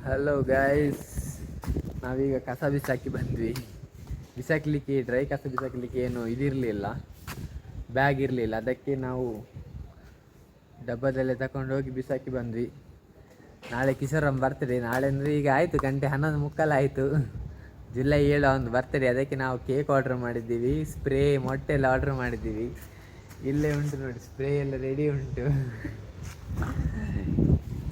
Hello guys, ನಾವೀಗ ಕಸ ಬಿಸಾಕಿ ಬಂದ್ವಿ. ಬಿಸಾಕಲಿಕ್ಕೆ ಡ್ರೈ ಕಸ ಬಿಸಾಕಲಿಕ್ಕೆ ಏನು ಇದಿರಲಿಲ್ಲ, ಬ್ಯಾಗ್ ಇರಲಿಲ್ಲ. ಅದಕ್ಕೆ ನಾವು ಡಬ್ಬದಲ್ಲೇ ತಗೊಂಡೋಗಿ ಬಿಸಾಕಿ ಬಂದ್ವಿ. ನಾಳೆ ಕಿಶೋರಮ್ಮ ಬರ್ತಡೇ. ನಾಳೆ ಅಂದರೆ ಈಗ ಆಯಿತು, ಗಂಟೆ 11:15 ಆಯಿತು. ಜುಲೈ 7 ಒಂದು ಬರ್ತಡೇ. ಅದಕ್ಕೆ ನಾವು ಕೇಕ್ ಆರ್ಡ್ರ್ ಮಾಡಿದ್ದೀವಿ, ಸ್ಪ್ರೇ ಮೊಟ್ಟೆ ಎಲ್ಲ ಆರ್ಡ್ರ್ ಮಾಡಿದ್ದೀವಿ. ಇಲ್ಲೇ ಉಂಟು ನೋಡಿ, ಸ್ಪ್ರೇ ಎಲ್ಲ ರೆಡಿ ಉಂಟು.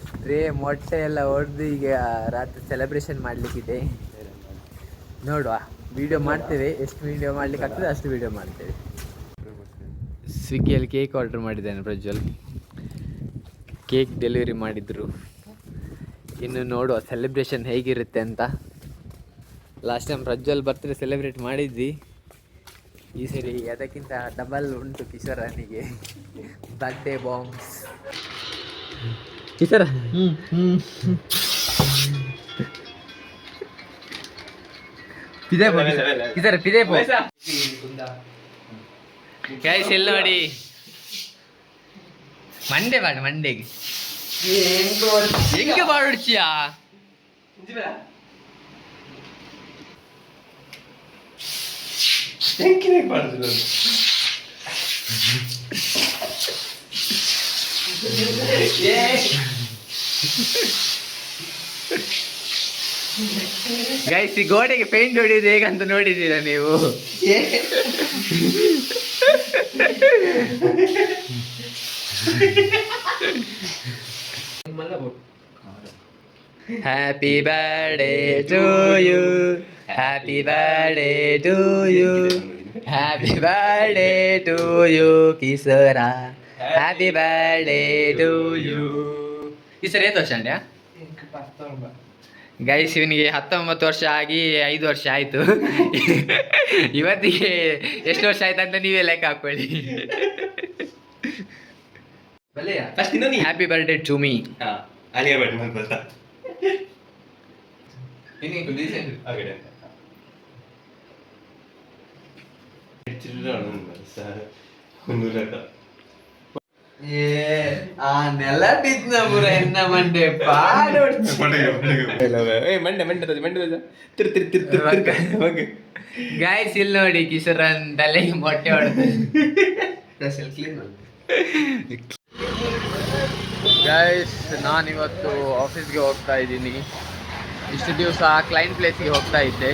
ಸ್ಪ್ರೇ ಮೊಟ್ಟೆ ಎಲ್ಲ ಹೊಡೆದು ಈಗ ರಾತ್ರಿ ಸೆಲೆಬ್ರೇಷನ್ ಮಾಡಲಿಕ್ಕಿದೆ. ನೋಡುವ, ವೀಡಿಯೋ ಮಾಡ್ತೇವೆ. ಎಷ್ಟು ವೀಡಿಯೋ ಮಾಡ್ಲಿಕ್ಕೆ ಆಗ್ತದೆ ಅಷ್ಟು ವೀಡಿಯೋ ಮಾಡ್ತೇವೆ. ಸ್ವಿಗ್ಗಿಯಲ್ಲಿ ಕೇಕ್ ಆರ್ಡ್ರ್ ಮಾಡಿದ್ದೇನೆ ಪ್ರಜ್ವಲ್. ಕೇಕ್ ಡೆಲಿವರಿ ಮಾಡಿದರು. ಇನ್ನು ನೋಡುವ ಸೆಲೆಬ್ರೇಷನ್ ಹೇಗಿರುತ್ತೆ ಅಂತ. Last time Prajwal birthday celebrate ಮಾಡಿದ್ವಿ. ಈ ಸರಿ ಅದಕ್ಕಿಂತ ಡಬಲ್ ಉಂಟು ಕಿಶೋರನಿಗೆ ಬರ್ತ್ಡೇ ಬಾಂಬ್ಸ್. ಕಿಶೋರ ಕಿಶೋರ ಪಿದೆ ಗೈಸ್, ಎಲ್ಲ ನೋಡಿ ಮಂಡೆ ಮಾಡು. ಮಂಡೆಗೆ ಹೆಂಗೆ ಮಾಡಿಡ್ಚಿಯಾ? ಗೈಸ್, ಈ ಗೋಡೆಗೆ ಪೇಂಟ್ ಹೊಡಿಯೋದು ಹೇಗಂತ ನೋಡಿದ್ದೀರಾ ನೀವು? Happy birthday to you, happy birthday to you, happy birthday to you Kishore, happy birthday to you. ಈ ಸರಿ ಎಷ್ಟು ವರ್ಷ ಅಂಡ್ಯಾ? ಗೈಸ್, ಇವನಿಗೆ 19 ವರ್ಷ ಆಗಿ 5 ವರ್ಷ ಆಯಿತು. ಇವತ್ತಿಗೆ ಎಷ್ಟು ವರ್ಷ ಆಯ್ತು ಅಂತ ನೀವೇ ಲೆಕ್ಕ ಹಾಕೊಳ್ಳಿ. Happy birthday to me. ನೆಲ ಬಿದ್ದ ಪುರ ಎನ್ನ ಮಂಡೆ ಗಾಯ್ಸ್, ಇಲ್ಲಿ ನೋಡಿ ಕಿಶೋರನ್ ತಲೆಗೆ ಮೊಟ್ಟೆ ಹೊಡೆದು. ಗಾಯ್ಸ್, ನಾನಿವತ್ತು ಆಫೀಸ್ಗೆ ಹೋಗ್ತಾ ಇದ್ದೀನಿ. ಇಷ್ಟು ದಿವಸ ಕ್ಲೈಂಟ್ ಪ್ಲೇಸ್ಗೆ ಹೋಗ್ತಾ ಇದ್ದೆ.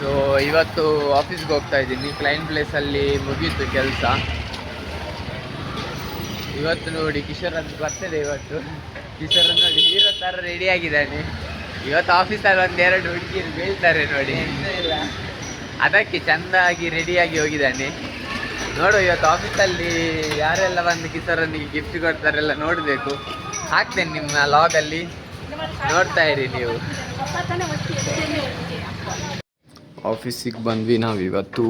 ಸೊ ಇವತ್ತು ಆಫೀಸ್ಗೆ ಹೋಗ್ತಾ ಇದ್ದೀನಿ. ಕ್ಲೈಂಟ್ ಪ್ಲೇಸಲ್ಲಿ ಮುಗೀತು ಕೆಲಸ. ಇವತ್ತು ನೋಡಿ ಕಿಶೋರನ್ ಬರ್ತದೆ. ಇವತ್ತು ಕಿಶೋರನ್ ನೋಡಿ ಹೀರೋ ಥರ ರೆಡಿ ಆಗಿದ್ದಾನೆ. ಇವತ್ತು ಆಫೀಸಲ್ಲಿ 1-2 ಹುಡುಗಿರು ಬೀಳ್ತಾರೆ ನೋಡಿ. ಅದಕ್ಕೆ ಚೆಂದಾಗಿ ರೆಡಿಯಾಗಿ ಹೋಗಿದ್ದಾನೆ. ನೋಡು, ಇವತ್ತು ಆಫೀಸಲ್ಲಿ ಯಾರೆಲ್ಲ ಬಂದು ಕಿಶೋರನಿಗೆ ಗಿಫ್ಟ್ ಕೊಡ್ತಾರೆಲ್ಲ ನೋಡಬೇಕು. ಹಾಕ್ತೇನೆ ನಿಮ್ಮ ಲಾಗಲ್ಲಿ, ನೋಡ್ತಾ ಇರಿ ನೀವು. ಆಫೀಸಿಗೆ ಬಂದ್ವಿ ನಾವಿವತ್ತು.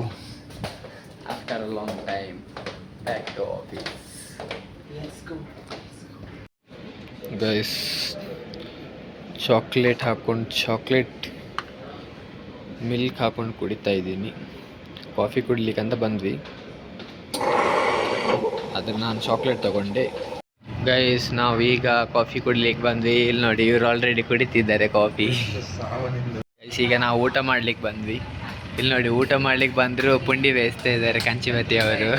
After a long time back to office. Guys, chocolate ಹಾಕ್ಕೊಂಡು ಚಾಕ್ಲೇಟ್ ಮಿಲ್ಕ್ ಹಾಕ್ಕೊಂಡು ಕುಡಿತಾ ಇದ್ದೀನಿ. ಕಾಫಿ ಕುಡಿಲಿಕ್ಕೆ ಅಂತ ಬಂದ್ವಿ, ಆದರೆ ನಾನು ಚಾಕ್ಲೇಟ್ ತಗೊಂಡೆ. ಗೈಸ್, ನಾವು ಈಗ ಕಾಫಿ ಕುಡಿಲಿಕ್ಕೆ ಬಂದ್ವಿ. ಇಲ್ಲಿ ನೋಡಿ, ಇವರು ಆಲ್ರೆಡಿ ಕುಡಿತಿದ್ದಾರೆ ಕಾಫಿ. ಗೈಸ್, ಈಗ ನಾವು ಊಟ ಮಾಡ್ಲಿಕ್ಕೆ ಬಂದ್ವಿ. ಇಲ್ಲಿ ನೋಡಿ, ಊಟ ಮಾಡ್ಲಿಕ್ಕೆ ಬಂದರು ಪುಂಡಿ ಬೇಯಿಸ್ತಾ ಇದ್ದಾರೆ ಕಂಚಿಮತಿ ಅವರು.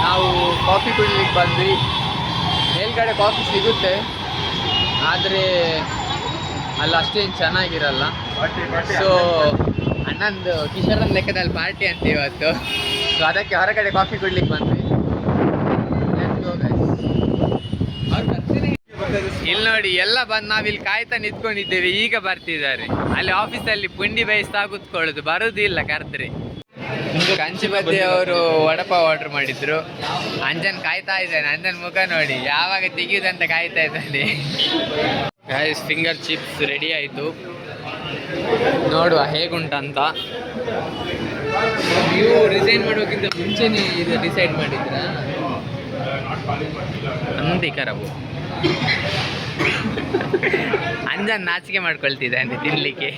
ನಾವು ಕಾಫಿ ಕುಡಿಲಿಕ್ಕೆ ಬಂದ್ವಿ. ಮೇಲ್ಗಡೆ ಕಾಫಿ ಸಿಗುತ್ತೆ, ಆದರೆ ಅಲ್ಲಿ ಅಷ್ಟೇನು ಚೆನ್ನಾಗಿರಲ್ಲ. ಸೊ ಅಣ್ಣಂದು ಕಿಶೋರನ್ ಲೆಕ್ಕದಲ್ಲಿ ಪಾರ್ಟಿ ಅಂತ ಇವತ್ತು. ಸೊ ಅದಕ್ಕೆ ಹೊರಗಡೆ ಕಾಫಿ ಕುಡ್ಲಿಕ್ಕೆ ಬಂದ್ವಿ. ಇಲ್ಲಿ ನೋಡಿ, ಎಲ್ಲ ಬಂದು ನಾವಿಲ್ಲಿ ಕಾಯ್ತಾ ನಿಂತ್ಕೊಂಡಿದ್ದೇವೆ. ಈಗ ಬರ್ತಿದ್ದಾರೆ. ಅಲ್ಲಿ ಆಫೀಸಲ್ಲಿ ಪುಂಡಿ ಬೇಯಿಸ್ತಾ ಕೂತ್ಕೊಳ್ಳೋದು, ಬರೋದಿಲ್ಲ ಕರೆದ್ರೆ. ಕಂಚಿಮತಿ ಅವರು ವಡಪಾವ್ ಆರ್ಡರ್ ಮಾಡಿದ್ರು. ಅಂಜನ್ ಕಾಯ್ತಾ ಇದ್ದಾನೆ. ಅಂಜನ್ ಮುಖ ನೋಡಿ, ಯಾವಾಗ ತೆಗಿಯೋದಂತ ಕಾಯ್ತಾ ಇದ್ದಾನೆ. ಗೈಸ್, ಫಿಂಗರ್ ಚಿಪ್ಸ್ ರೆಡಿ ಆಯಿತು. ನೋಡುವ ಹೇಗುಂಟಂತ. ನೀವು ರಿಸೈನ್ ಮಾಡೋಕ್ಕಿಂತ ಮುಂಚೆನೇ ಇದು ಡಿಸೈಡ್ ಮಾಡಿದ್ರಾ? ಅಂದಿ ಖರಾಬು. ಅಂಜನ್ ನಾಚಿಕೆ ಮಾಡ್ಕೊಳ್ತಿದ್ದಾನೆ ತಿನ್ಲಿಕ್ಕೆ.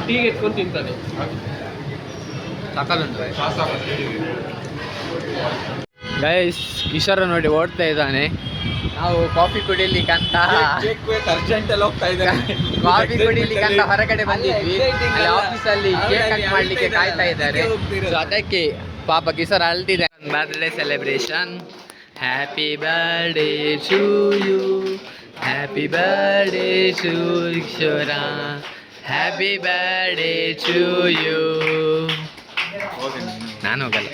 ಟೀಗೆ ಎತ್ಕೊಂಡು ತಿಂತಾನೆ. ಸಕಲುಂಟು ಗೈಸ್. ಕಿಶೋರ್ ನೋಡಿ ಓಡ್ತಾ ಇದ್ದಾನೆ. ನಾವು ಕಾಫಿ ಕುಡಿಲಿಕ್ಕಂತ ಕಾಫಿ ಕುಡಿಲಿಕ್ಕಂತ ಹೊರಗಡೆ ಬಂದಿದ್ವಿ. ಅಲ್ಲಿ ಆಫೀಸಲ್ಲಿ ಕೇಕ್ ಕಟ್ ಮಾಡ್ಲಿಕ್ಕೆ ಕಾಯ್ತಾ ಇದ್ದಾರೆ. ಸೊ ಅದಕ್ಕೆ ಪಾಪ ಕಿಶೋರ್ ಅಳ್ತಿದೆ. Birthday celebration. Happy birthday to you, happy birthday to Kishora, happy birthday to you. ನಾನು ಹೋಗಲ್ಲ.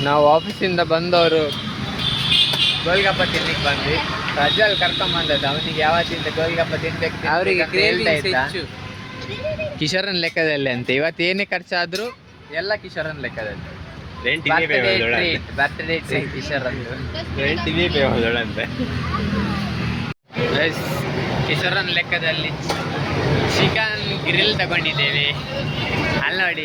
ನಾವು ಆಫೀಸಿಂದ ಬಂದವರು ಗೋಲ್ಗಪ್ಪ ತಿನ್ಲಿಕ್ಕೆ ಬಂದ್ವಿ. ಪ್ರಜ್ವಲ್ ಕರ್ಕೊಂಬಂದದ್ದು. ಅವನಿಗೆ ಯಾವತ್ತಿಂದ ಗೋಲ್ಗಪ್ಪ ತಿನ್ಬೇಕು ಅವರಿಗೆ ಹೇಳ್ತಾ ಇದ್ದ. ಕಿಶೋರನ್ ಲೆಕ್ಕದಲ್ಲಿ ಅಂತ. ಇವತ್ತು ಏನೇ ಖರ್ಚಾದ್ರು ಎಲ್ಲ ಕಿಶೋರನ್ ಲೆಕ್ಕದಲ್ಲಿ. ಬರ್ತ್ಡೇ ಟ್ರೀಟ್ ಕಿಶೋರ್ ಕಿಶೋರನ್ ಲೆಕ್ಕದಲ್ಲಿ ಚಿಕನ್ ಗ್ರಿಲ್ ತಗೊಂಡಿದ್ದೇವೆ. ಅಲ್ಲಿ ನೋಡಿ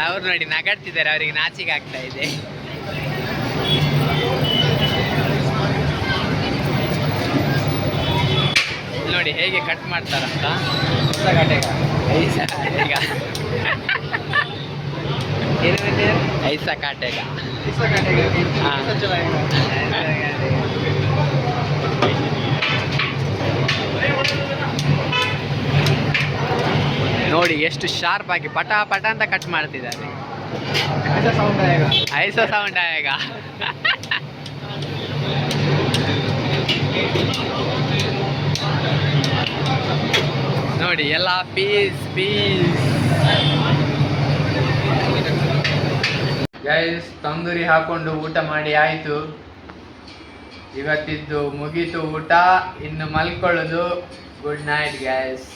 ಅವ್ರು ನೋಡಿ ನಗಾಡ್ತಿದ್ದಾರೆ. ಅವರಿಗೆ ನಾಚಿಕೆ ಆಗ್ತಾ ಇದೆ. ನೋಡಿ ಹೇಗೆ ಕಟ್ ಮಾಡ್ತಾರಂತ. ಐಸಾ ಕಾಟೆಗ. ನೋಡಿ ಎಷ್ಟು ಶಾರ್ಪ್ ಆಗಿ ಪಟ ಪಟ ಅಂತ ಕಟ್ ಮಾಡ್ತಿದ್ದಾರೆ. ಐಸಾ ಸೌಂಡ್ ಆಗ. ನೋಡಿ ಎಲ್ಲ ಪೀಸ್ ಪೀಸ್. ಗೈಸ್ ತಂದೂರಿ ಹಾಕೊಂಡು ಊಟ ಮಾಡಿ ಆಯಿತು. ಇವತ್ತಿದ್ದು ಮುಗೀತು ಊಟ. ಇನ್ನು ಮಲ್ಕೊಳ್ಳೋದು. Good night guys.